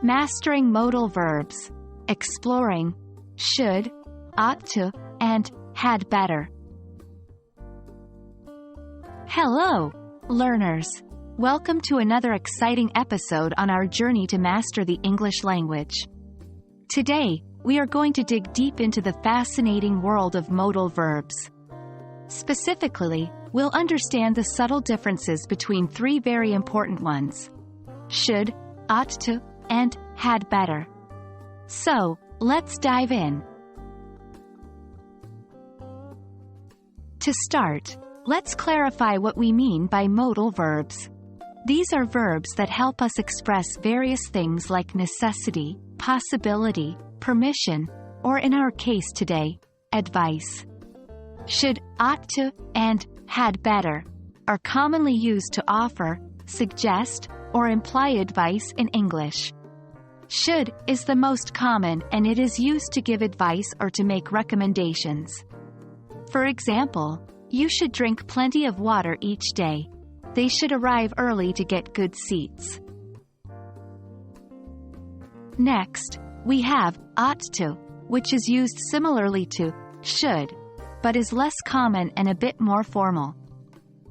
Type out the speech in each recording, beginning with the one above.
Mastering modal verbs. Exploring should, ought to, and had better. Hello, learners. Welcome to another exciting episode on our journey to master the English language. Today, we are going to dig deep into the fascinating world of modal verbs. Specifically, we'll understand the subtle differences between three very important ones: should, ought to, and had better. So, let's dive in. To start, let's clarify what we mean by modal verbs. These are verbs that help us express various things like necessity, possibility, permission, or in our case today, advice. Should, ought to, and had better are commonly used to offer, suggest, or imply advice in English. Should is the most common, and it is used to give advice or to make recommendations. For example, you should drink plenty of water each day. They should arrive early to get good seats. Next, we have ought to, which is used similarly to should, but is less common and a bit more formal.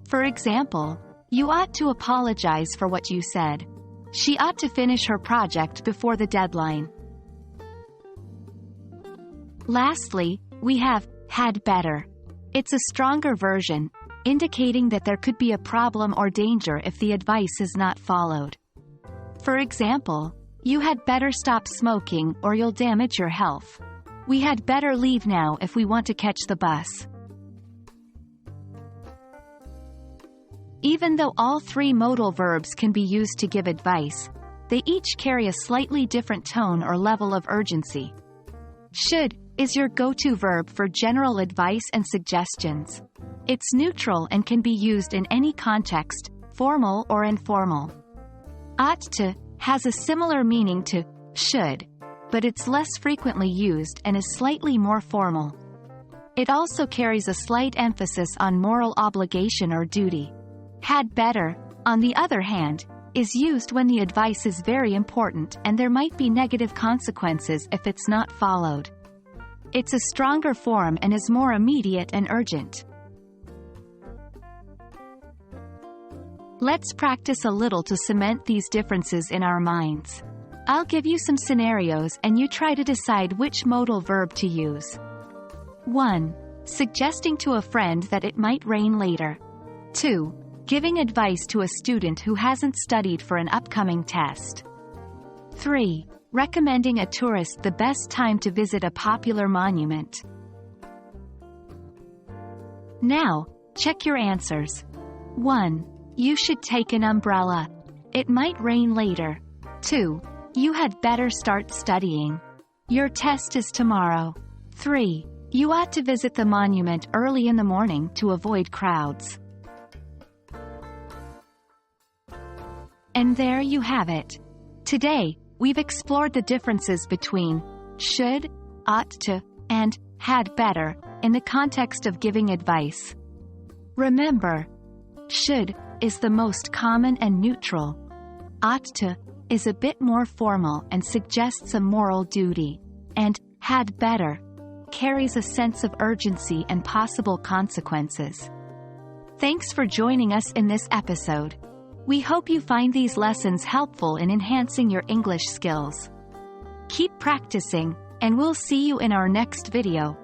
For example, you ought to apologize for what you said. She ought to finish her project before the deadline. Lastly, we have had better. It's a stronger version, indicating that there could be a problem or danger if the advice is not followed. For example, you had better stop smoking or you'll damage your health. We had better leave now if we want to catch the bus. Even though all three modal verbs can be used to give advice, they each carry a slightly different tone or level of urgency. Should is your go-to verb for general advice and suggestions. It's neutral and can be used in any context, formal or informal. Ought to has a similar meaning to should, but it's less frequently used and is slightly more formal. It also carries a slight emphasis on moral obligation or duty. Had better, on the other hand, is used when the advice is very important and there might be negative consequences if it's not followed. It's a stronger form and is more immediate and urgent. Let's practice a little to cement these differences in our minds. I'll give you some scenarios and you try to decide which modal verb to use. 1. Suggesting to a friend that it might rain later. 2. Giving advice to a student who hasn't studied for an upcoming test. 3. Recommending a tourist the best time to visit a popular monument. Now, check your answers. 1. You should take an umbrella. It might rain later. 2. You had better start studying. Your test is tomorrow. 3. You ought to visit the monument early in the morning to avoid crowds. And there you have it. Today, we've explored the differences between should, ought to, and had better in the context of giving advice. Remember, should is the most common and neutral. Ought to is a bit more formal and suggests a moral duty. And had better carries a sense of urgency and possible consequences. Thanks for joining us in this episode. We hope you find these lessons helpful in enhancing your English skills. Keep practicing, and we'll see you in our next video.